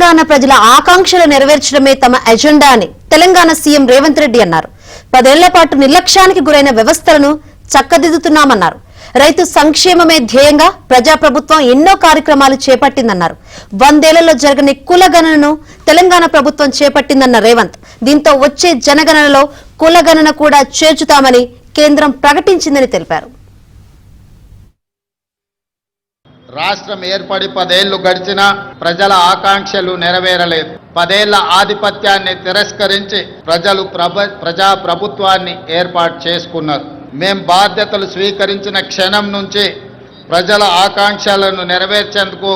తెలంగాణ ప్రజల ఆకాంక్షలు నెరవేర్చడమే తమ ఎజెండా అని తెలంగాణ సీఎం రేవంత్ రెడ్డి అన్నారు. 10 ఏళ్ల పాటు నిర్లక్ష్యానికి గురైన వ్యవస్థలను చక్కదిద్దుతున్నామన్నారు. రైతు సంక్షేమమే ధ్యేయంగా ప్రజాప్రభుత్వం ఎన్నో కార్యక్రమాలు చేపట్టిందన్నారు. 100 ఏళ్లలో జరగని కులగణనను తెలంగాణ ప్రభుత్వం చేపట్టిందన్న రేవంత్, దీంతో వచ్చే జనగణనలో కులగణన కూడా చేర్చుతామని కేంద్రం ప్రకటించిందని తెలిపారు. రాష్ట్రం ఏర్పడి 10 ఏళ్లు గడిచినా ప్రజల ఆకాంక్షలు నెరవేరలేదు. 10 ఏళ్ల ఆధిపత్యాన్ని తిరస్కరించి ప్రజలు ప్రజా ప్రభుత్వాన్ని ఏర్పాటు చేసుకున్నారు. మేం బాధ్యతలు స్వీకరించిన క్షణం నుంచి ప్రజల ఆకాంక్షలను నెరవేర్చేందుకు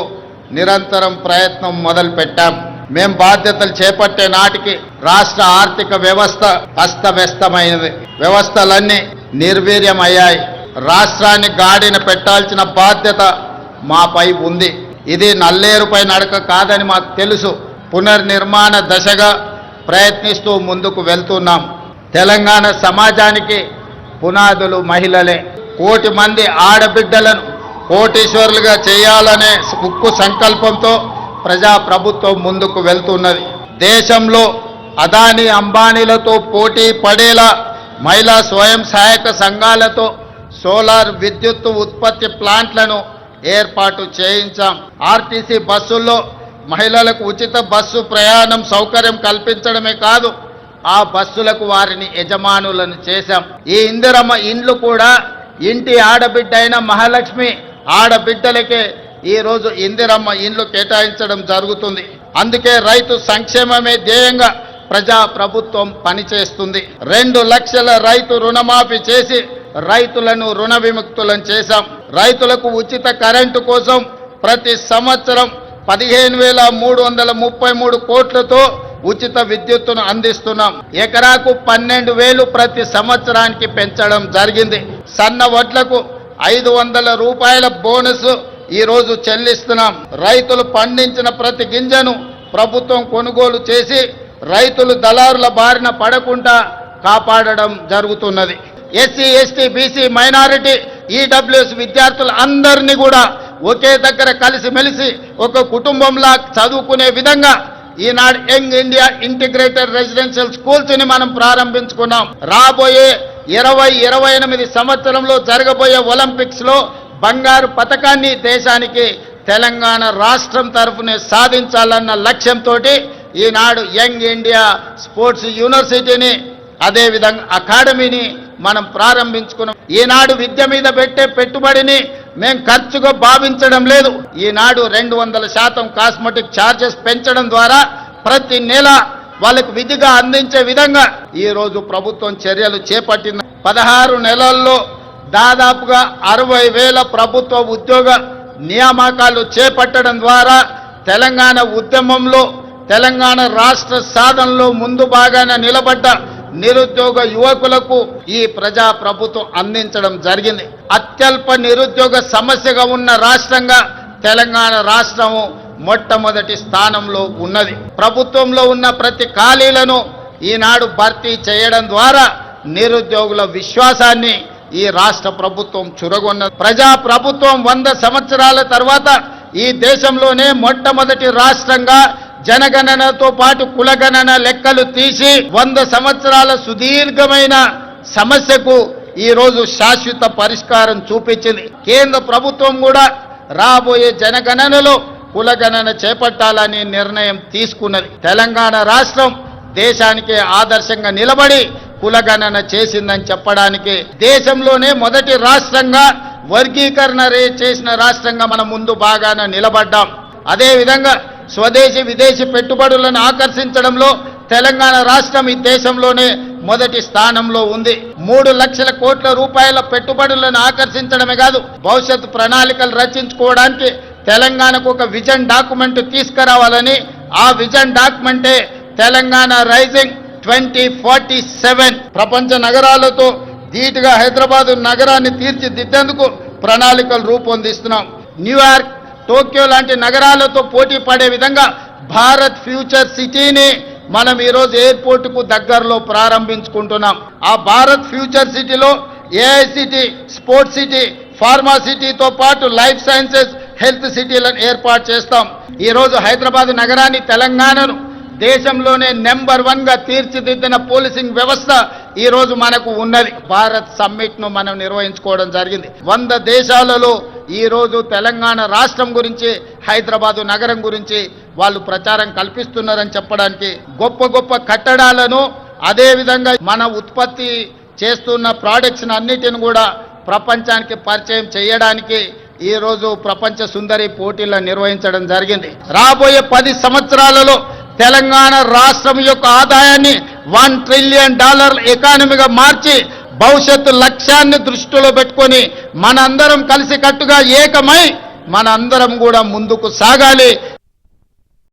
నిరంతరం ప్రయత్నం మొదలుపెట్టాం. మేం బాధ్యతలు చేపట్టే నాటికి రాష్ట్ర ఆర్థిక వ్యవస్థ అస్తవ్యస్తమైనది. వ్యవస్థలన్నీ నిర్వీర్యమయ్యాయి. రాష్ట్రాన్ని గాడిన పెట్టాల్సిన బాధ్యత మాపై ఉంది. ఇది నల్లేరుపై నడక కాదని మాకు తెలుసు. పునర్నిర్మాణ దశగా ప్రయత్నిస్తూ ముందుకు వెళ్తున్నాం. తెలంగాణ సమాజానికి పునాదులు మహిళలే. 1 కోటి మంది ఆడబిడ్డలను కోటీశ్వరులుగా చేయాలనే ఉక్కు సంకల్పంతో ప్రజాప్రభుత్వం ముందుకు వెళ్తున్నది. దేశంలో అదానీ అంబానీలతో పోటీ పడేలా మహిళా స్వయం సహాయక సంఘాలతో సోలార్ విద్యుత్ ఉత్పత్తి ప్లాంట్లను ఏర్పాటు చేయించాం. ఆర్టీసీ బస్సుల్లో మహిళలకు ఉచిత బస్సు ప్రయాణం సౌకర్యం కల్పించడమే కాదు, ఆ బస్సులకు వారిని యజమానులను చేశాం. ఈ ఇందిరమ్మ ఇండ్లు కూడా ఇంటి ఆడబిడ్డ అయిన మహాలక్ష్మి ఆడబిడ్డలకే ఈరోజు ఇందిరమ్మ ఇండ్లు కేటాయించడం జరుగుతుంది. అందుకే రైతు సంక్షేమమే ధ్యేయంగా ప్రజా ప్రభుత్వం పనిచేస్తుంది. 2 లక్షల రైతు రుణమాఫీ చేసి రైతులను రుణ విముక్తులను చేశాం. రైతులకు ఉచిత కరెంటు కోసం ప్రతి సంవత్సరం 15,333 కోట్లతో ఉచిత విద్యుత్తును అందిస్తున్నాం. ఎకరాకు 12,000 ప్రతి సంవత్సరానికి పెంచడం జరిగింది. సన్న వడ్లకు 500 రూపాయల బోనస్ ఈరోజు చెల్లిస్తున్నాం. రైతులు పండించిన ప్రతి గింజను ప్రభుత్వం కొనుగోలు చేసి రైతులు దళారుల బారిన పడకుండా కాపాడడం జరుగుతున్నది. SC, ST, BC, minority, EWS విద్యార్థులు అందరినీ కూడా ఒకే దగ్గర కలిసిమెలిసి ఒక కుటుంబంలా చదువుకునే విధంగా ఈనాడు యంగ్ ఇండియా ఇంటిగ్రేటెడ్ రెసిడెన్షియల్ స్కూల్స్ని మనం ప్రారంభించుకున్నాం. రాబోయే 2028 సంవత్సరంలో జరగబోయే ఒలింపిక్స్లో బంగారు పతకాన్ని దేశానికి తెలంగాణ రాష్ట్రం తరఫునే సాధించాలన్న లక్ష్యంతో ఈనాడు యంగ్ ఇండియా స్పోర్ట్స్ యూనివర్సిటీని అదేవిధంగా అకాడమీని మనం ప్రారంభించుకున్నాం. ఈనాడు విద్య మీద పెట్టే పెట్టుబడిని మేం ఖర్చుగా భావించడం లేదు. ఈనాడు 200% కాస్మెటిక్ ఛార్జెస్ పెంచడం ద్వారా ప్రతి నెల వాళ్ళకు విధిగా అందించే విధంగా ఈరోజు ప్రభుత్వం చర్యలు చేపట్టింది. 16 నెలల్లో దాదాపుగా 60,000 ప్రభుత్వ ఉద్యోగ నియామకాలు చేపట్టడం ద్వారా తెలంగాణ ఉద్యమంలో తెలంగాణ రాష్ట్ర సాధనలో ముందు భాగాన నిలబడ్డ నిరుద్యోగ యువకులకు ఈ ప్రజా ప్రభుత్వం అందించడం జరిగింది. అత్యల్ప నిరుద్యోగ సమస్యగా ఉన్న రాష్ట్రంగా తెలంగాణ రాష్ట్రము మొట్టమొదటి స్థానంలో ఉన్నది. ప్రభుత్వంలో ఉన్న ప్రతి ఖాళీలను ఈనాడు భర్తీ చేయడం ద్వారా నిరుద్యోగుల విశ్వాసాన్ని ఈ రాష్ట్ర ప్రభుత్వం చురగొన్నది. ప్రజా ప్రభుత్వం 100 సంవత్సరాల తర్వాత ఈ దేశంలోనే మొట్టమొదటి రాష్ట్రంగా జనగణనతో పాటు కులగణన లెక్కలు తీసి 100 సంవత్సరాల సుదీర్ఘమైన సమస్యకు ఈరోజు శాశ్వత పరిష్కారం చూపించింది. కేంద్ర ప్రభుత్వం కూడా రాబోయే జనగణనలో కులగణన చేపట్టాలని నిర్ణయం తీసుకున్నది. తెలంగాణ రాష్ట్రం దేశానికి ఆదర్శంగా నిలబడి కులగణన చేసిందని చెప్పడానికి దేశంలోనే మొదటి రాష్ట్రంగా వర్గీకరణ చేసిన రాష్ట్రంగా మనం ముందు భాగాన నిలబడ్డాం. అదేవిధంగా స్వదేశీ విదేశీ పెట్టుబడులను ఆకర్షించడంలో తెలంగాణ రాష్ట్రం ఈ దేశంలోనే మొదటి స్థానంలో ఉంది. 3 లక్షల కోట్ల రూపాయల పెట్టుబడులను ఆకర్షించడమే కాదు, భవిష్యత్తు ప్రణాళికలు రచించుకోవడానికి తెలంగాణకు ఒక విజన్ డాక్యుమెంట్ తీసుకురావాలని, ఆ విజన్ డాక్యుమెంటే తెలంగాణ రైజింగ్ 2047. ప్రపంచ నగరాలతో ధీటుగా హైదరాబాద్ నగరాన్ని తీర్చిదిద్దేందుకు ప్రణాళికలు రూపొందిస్తున్నాం. న్యూయార్క్, టోక్యో లాంటి నగరాలతో పోటీ పడే విధంగా భారత్ ఫ్యూచర్ సిటీని మనం ఈరోజు ఎయిర్పోర్టుకు దగ్గరలో ప్రారంభించుకుంటున్నాం. ఆ భారత్ ఫ్యూచర్ సిటీలో AI city, sports city, pharma సిటీతో పాటు లైఫ్ సైన్సెస్, హెల్త్ సిటీలను ఏర్పాటు చేస్తాం. ఈరోజు హైదరాబాద్ నగరాన్ని, తెలంగాణను దేశంలోనే నెంబర్ 1 గా తీర్చిదిద్దిన పోలీసింగ్ వ్యవస్థ ఈ రోజు మనకు ఉన్నది. భారత్ సమ్మిట్ ను మనం నిర్వహించుకోవడం జరిగింది. 100 దేశాలలో ఈ రోజు తెలంగాణ రాష్ట్రం గురించి, హైదరాబాదు నగరం గురించి వాళ్ళు ప్రచారం కల్పిస్తున్నారని చెప్పడానికి, గొప్ప గొప్ప కట్టడాలను, అదేవిధంగా మన ఉత్పత్తి చేస్తున్న ప్రాడక్ట్స్ అన్నిటిని కూడా ప్రపంచానికి పరిచయం చేయడానికి ఈ రోజు ప్రపంచ సుందరి పోటీలను నిర్వహించడం జరిగింది. రాబోయే 10 సంవత్సరాలలో తెలంగాణ రాష్ట్రం యొక్క ఆదాయాన్ని $1 ట్రిలియన్ ఎకానమీగా మార్చి భవిష్యత్తు లక్ష్యాన్ని దృష్టిలో పెట్టుకొని మనందరం కలిసికట్టుగా ఏకమై మనందరం కూడా ముందుకు సాగాలి.